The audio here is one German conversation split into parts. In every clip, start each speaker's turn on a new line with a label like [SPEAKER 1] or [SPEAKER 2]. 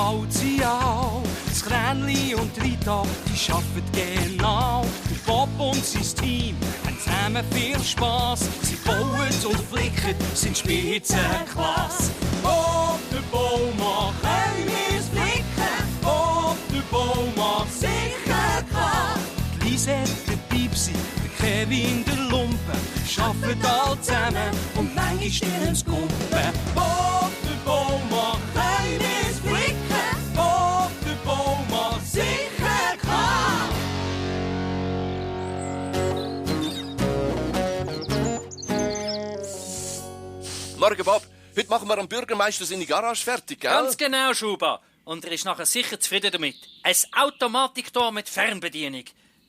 [SPEAKER 1] baut sie auch. Das Kränli und Rita, die arbeiten genau. Der Bob und sein Team haben zusammen viel Spass. Sie bauen und flicken, sind Spitzenklasse. Bob, der Baumann, können wir's flicken? Bob, der Baumann, sicher klar. Die Lisette, der Pipsi, der Kevin, der Lumpen, arbeiten alle zusammen und manchmal stirnen's Kumpen. Bob, der Baumann, können wir's flicken? Bob, der Baumann, sicher klar.
[SPEAKER 2] Morgen, Bob. Heute machen wir am Bürgermeister seine Garage fertig, gell?
[SPEAKER 3] Ganz genau, Schuba. Und er ist nachher sicher zufrieden damit. Ein Automatiktor mit Fernbedienung.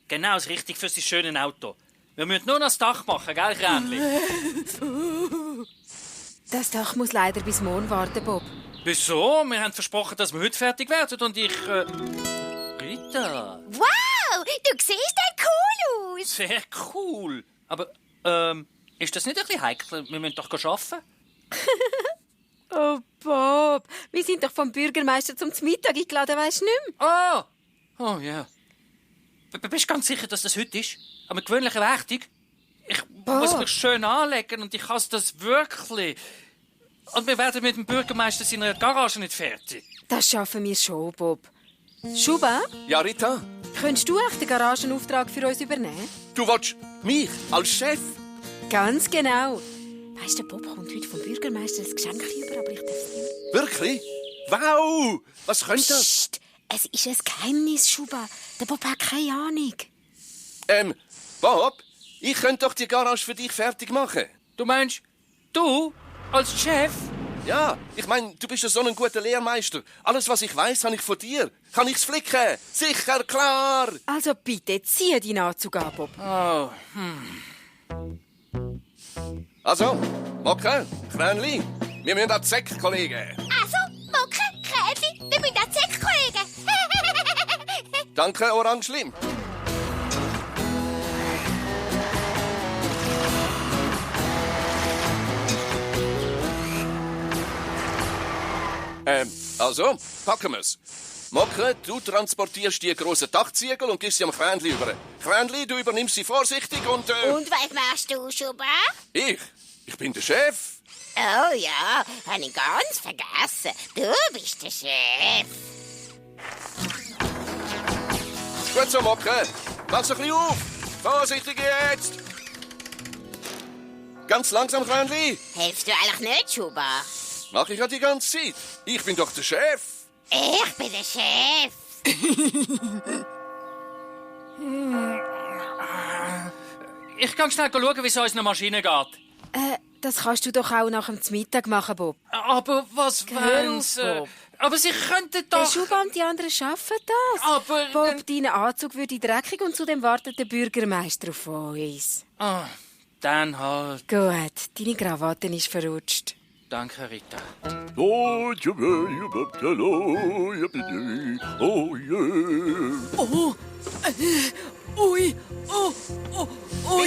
[SPEAKER 3] Genau das Richtige für sein schönes Auto. Wir müssen nur noch das Dach machen, gell, Kränli?
[SPEAKER 4] Das Dach muss leider bis morgen warten, Bob.
[SPEAKER 3] Wieso? Wir haben versprochen, dass wir heute fertig werden und ich... Rita.
[SPEAKER 5] Wow, du siehst dann cool aus.
[SPEAKER 3] Sehr cool. Aber, ist das nicht ein bisschen heikel? Wir müssen doch arbeiten.
[SPEAKER 4] Oh, Bob, wir sind doch vom Bürgermeister zum Mittag eingeladen, weisst du nicht mehr?
[SPEAKER 3] Oh ja. Bist du ganz sicher, dass das heute ist? Am gewöhnlichen Werktag? Ich muss mich schön anlegen und ich kann das wirklich. Und wir werden mit dem Bürgermeister seiner Garage nicht fertig.
[SPEAKER 4] Das schaffen wir schon, Bob. Schuba,
[SPEAKER 2] Ja, Rita?
[SPEAKER 4] könntest du echt den Garagenauftrag für uns übernehmen?
[SPEAKER 2] Du willst mich als Chef?
[SPEAKER 4] Ganz genau. Weisst du, Bob kommt heute vom Bürgermeister ein Geschenk über, aber ich darf es nicht.
[SPEAKER 2] Wirklich? Wow! Was könnte das?
[SPEAKER 4] Psst, es ist ein Geheimnis, Schuba. Der Bob hat keine Ahnung.
[SPEAKER 2] Bob, ich könnte doch die Garage für dich fertig machen.
[SPEAKER 3] Du meinst, du als Chef?
[SPEAKER 2] Ja, ich meine, du bist ja so ein guter Lehrmeister. Alles, was ich weiß, habe ich von dir. Kann ich's flicken? Sicher, klar!
[SPEAKER 4] Also bitte, zieh deinen Anzug an, Bob.
[SPEAKER 3] Oh,
[SPEAKER 2] Also, Mocke, Kränli, wir müssen an die Säcke, Kollegen.
[SPEAKER 5] Also, Mucke, Kräfli, wir müssen auch Zeck, Kollegen.
[SPEAKER 2] Danke, Orangelim. Also, packen wir's. Mocke, du transportierst die grossen Dachziegel und gibst sie am Kränli über. Kränli, du übernimmst sie vorsichtig und...
[SPEAKER 5] Und was machst du, Schuba?
[SPEAKER 2] Ich bin der Chef.
[SPEAKER 5] Oh ja, habe ich ganz vergessen. Du bist der Chef.
[SPEAKER 2] Gut so, Mocke. Mach's ein bisschen auf. Vorsichtig jetzt. Ganz langsam, Kränli.
[SPEAKER 5] Hilfst du eigentlich nicht, Schuba?
[SPEAKER 2] Mach ich ja die ganze Zeit. Ich bin doch der Chef.
[SPEAKER 5] Ich bin der Chef.
[SPEAKER 3] ich kann schnell schauen, wie es unserer Maschine geht.
[SPEAKER 4] Das kannst du doch auch nach dem Mittag machen, Bob.
[SPEAKER 3] Aber was wenn's...
[SPEAKER 4] Bob.
[SPEAKER 3] aber sie könnten
[SPEAKER 4] Der
[SPEAKER 3] doch...
[SPEAKER 4] Schuba und die anderen schaffen das.
[SPEAKER 3] Aber...
[SPEAKER 4] Bob, dein Anzug würde dreckig und zudem wartet der Bürgermeister auf uns.
[SPEAKER 3] Ah, dann halt.
[SPEAKER 4] Gut, deine Krawatte ist verrutscht.
[SPEAKER 3] Danke, Rita.
[SPEAKER 6] Oh,
[SPEAKER 4] Ui,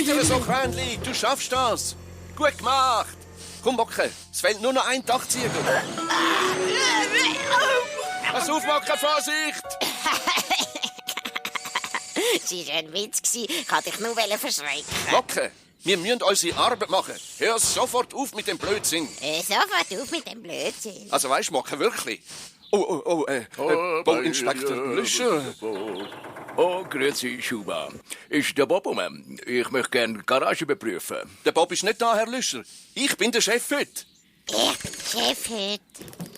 [SPEAKER 2] Bitte so, Kränli, du schaffst das. Gut gemacht. Komm, Mocke, es fehlt nur noch ein Dachziegel. Pass auf, Mocke, Vorsicht!
[SPEAKER 5] Sie war ein Witz. Ich wollte dich nur verschrecken.
[SPEAKER 2] Mocke, wir müssen unsere Arbeit machen. Hör sofort auf mit dem Blödsinn.
[SPEAKER 5] Sofort auf mit dem Blödsinn.
[SPEAKER 2] Also weisst du, Mocke, wirklich. Bauinspektor Lüscher.
[SPEAKER 6] Oh, grüezi, Schuba. Ist der Bob um? Ich möchte gerne die Garage überprüfen.
[SPEAKER 2] Der Bob ist nicht da, Herr Lüscher. Ich bin der Chef heute.
[SPEAKER 5] Ich bin Chef heute.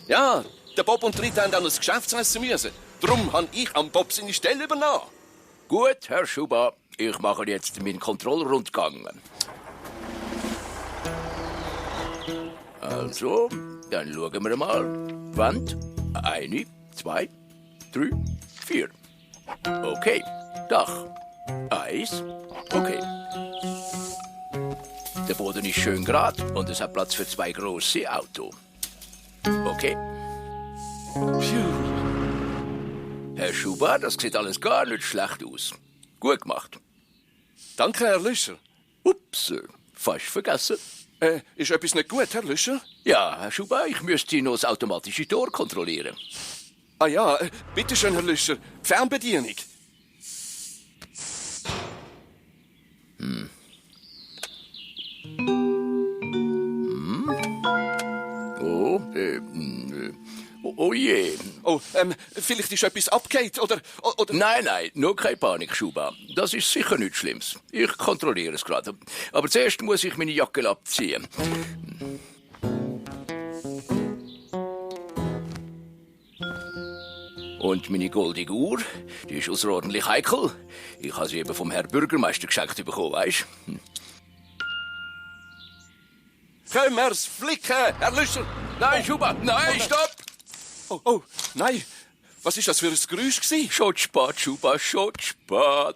[SPEAKER 2] Ja, der Bob und Rita haben an das Geschäftsessen müssen. Darum habe ich am Bob seine Stelle übernommen.
[SPEAKER 6] Gut, Herr Schuba. Ich mache jetzt meinen Kontrollrundgang. Also, dann schauen wir mal. Wand. 1, 2, 3, 4. Okay. Dach. 1. Okay. Der Boden ist schön gerade und es hat Platz für 2 große Autos. Okay. Herr Schuba, das sieht alles gar nicht schlecht aus. Gut gemacht.
[SPEAKER 2] Danke, Herr Lüscher.
[SPEAKER 6] Ups, fast vergessen.
[SPEAKER 2] Ist etwas nicht gut, Herr Lüscher?
[SPEAKER 6] Ja, Herr Schuba, ich müsste noch das automatische Tor kontrollieren.
[SPEAKER 2] Ah ja, bitte schön, Herr Lüscher. Die Fernbedienung.
[SPEAKER 6] Oh, oh je.
[SPEAKER 2] Oh, vielleicht ist etwas abgehakt, oder...
[SPEAKER 6] Nein, nur keine Panik, Schuba. Das ist sicher nichts Schlimmes. Ich kontrolliere es gerade. Aber zuerst muss ich meine Jacke abziehen. Und meine goldige Uhr, die ist außerordentlich heikel. Ich habe sie eben vom Herrn Bürgermeister geschenkt bekommen, weisst du?
[SPEAKER 2] Können wir's flicken, Herr Lüscher?
[SPEAKER 6] Nein, Schuba, nein, stopp!
[SPEAKER 2] Oh, nein. Was ist das für ein Geräusch gewesen?
[SPEAKER 6] Schon zu spät, Schuba, schon zu spät.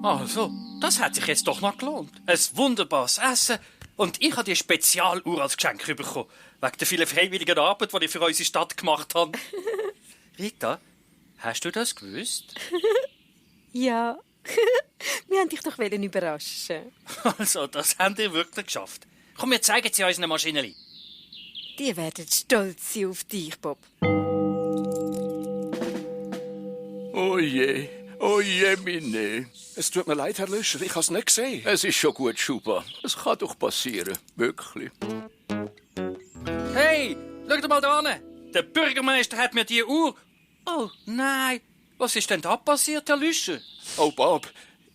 [SPEAKER 3] Also, das hat sich jetzt doch noch gelohnt. Ein wunderbares Essen. Und ich habe die Spezialuhr als Geschenk bekommen. Wegen der vielen freiwilligen Arbeit, die ich für unsere Stadt gemacht habe. Rita, hast du das gewusst?
[SPEAKER 4] Ja. Wir wollten dich doch überraschen.
[SPEAKER 3] Also, das haben die wirklich geschafft. Komm, wir zeigen sie unseren Maschinenli.
[SPEAKER 4] Die werden stolz sein auf dich, Bob.
[SPEAKER 6] Oh je, meine.
[SPEAKER 2] Es tut mir leid, Herr Lüscher, ich habe es nicht gesehen.
[SPEAKER 6] Es ist schon gut, Schuba. Es kann doch passieren. Wirklich.
[SPEAKER 3] Hey, schau mal da an. Der Bürgermeister hat mir die Uhr... Oh, nein. Was ist denn da passiert, Herr Lüscher?
[SPEAKER 2] Oh, Bob,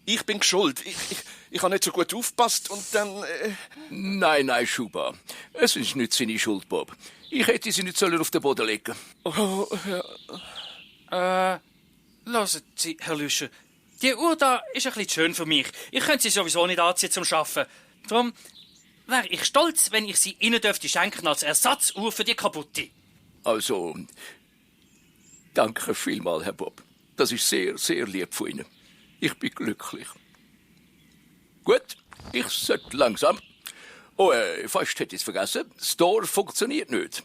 [SPEAKER 2] ich bin schuld. Ich habe nicht so gut aufgepasst und dann...
[SPEAKER 6] Nein, Schuba. Es ist nicht seine Schuld, Bob. Ich hätte sie nicht auf den Boden legen sollen.
[SPEAKER 2] Oh, ja.
[SPEAKER 3] Hören Sie, Herr Lüscher. Die Uhr da ist ein bisschen schön für mich. Ich könnte sie sowieso nicht anziehen zum Arbeiten. Darum wäre ich stolz, wenn ich sie Ihnen dürfte schenken als Ersatzuhr für die kaputte.
[SPEAKER 6] Also, danke vielmals, Herr Bob. Das ist sehr, sehr lieb von Ihnen. Ich bin glücklich. Gut, ich sollte langsam. Oh, fast hätte ich es vergessen. Das Tor funktioniert nicht.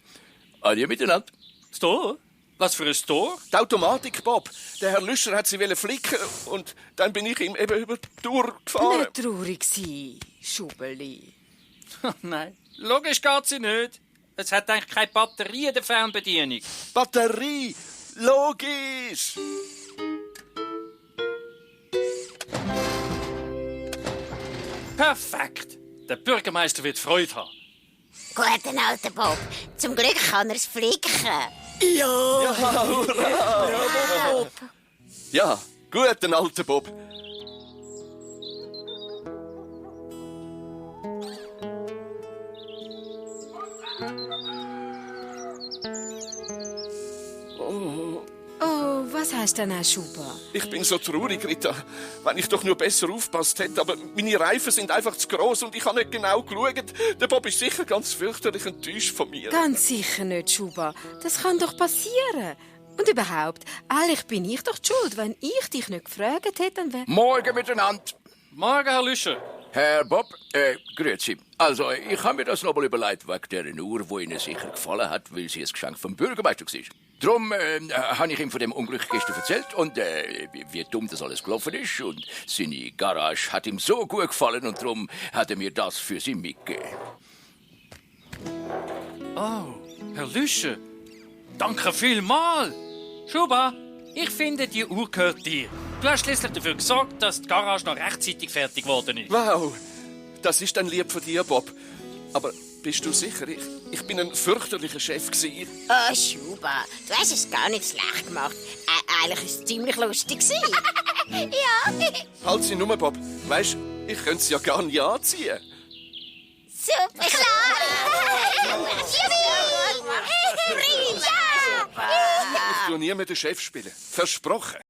[SPEAKER 6] Adieu miteinander.
[SPEAKER 3] Store? Was für ein Store?
[SPEAKER 2] Die Automatik, Bob. Der Herr Lüscher hat sie flicken und dann bin ich ihm eben über die Tour gefahren.
[SPEAKER 4] Nicht traurig sein, Schubeli.
[SPEAKER 3] Nein, logisch geht sie nicht. Es hat eigentlich keine Batterie in der Fernbedienung.
[SPEAKER 2] Batterie! Logisch!
[SPEAKER 3] Perfekt. Der Bürgermeister wird Freude haben.
[SPEAKER 5] Guten alter Bob. Zum Glück kann er es flicken.
[SPEAKER 2] Ja, guten alten Bob.
[SPEAKER 4] Oh, was hast du denn auch, Schuba?
[SPEAKER 2] Ich bin so traurig, Rita. Wenn ich doch nur besser aufpasst hätte, aber meine Reifen sind einfach zu gross und ich habe nicht genau geschaut. Der Bob ist sicher ganz fürchterlich enttäuscht von mir.
[SPEAKER 4] Ganz sicher nicht, Schuba. Das kann doch passieren. Und überhaupt, eigentlich bin ich doch die schuld. Wenn ich dich nicht gefragt hätte, dann wäre...
[SPEAKER 6] Morgen miteinander.
[SPEAKER 3] Morgen, Herr Lüscher.
[SPEAKER 6] Herr Bob, grüezi. Also, ich habe mir das noch mal überlegt, wegen dieser Uhr, die Ihnen sicher gefallen hat, weil sie ein Geschenk vom Bürgermeister war. Darum habe ich ihm von dem Unglück gestern erzählt und wie dumm das alles gelaufen ist. Und seine Garage hat ihm so gut gefallen und darum hat er mir das für Sie mitgegeben.
[SPEAKER 3] Oh, Herr Lüscher. Danke vielmals. Schuba, ich finde, die Uhr gehört dir. Du hast schließlich dafür gesorgt, dass die Garage noch rechtzeitig fertig geworden ist.
[SPEAKER 2] Wow, das ist dann lieb von dir, Bob. Aber bist du sicher? Ich bin ein fürchterlicher Chef gewesen.
[SPEAKER 5] Oh, Schuba, du hast es gar nicht schlecht gemacht. Eigentlich war es ziemlich lustig. Ja.
[SPEAKER 2] Halt sie nur, Bob. Weisst, ich könnte sie ja gar nicht anziehen.
[SPEAKER 5] Super, klar.
[SPEAKER 2] Ich tu nie mehr den Chef spielen. Versprochen.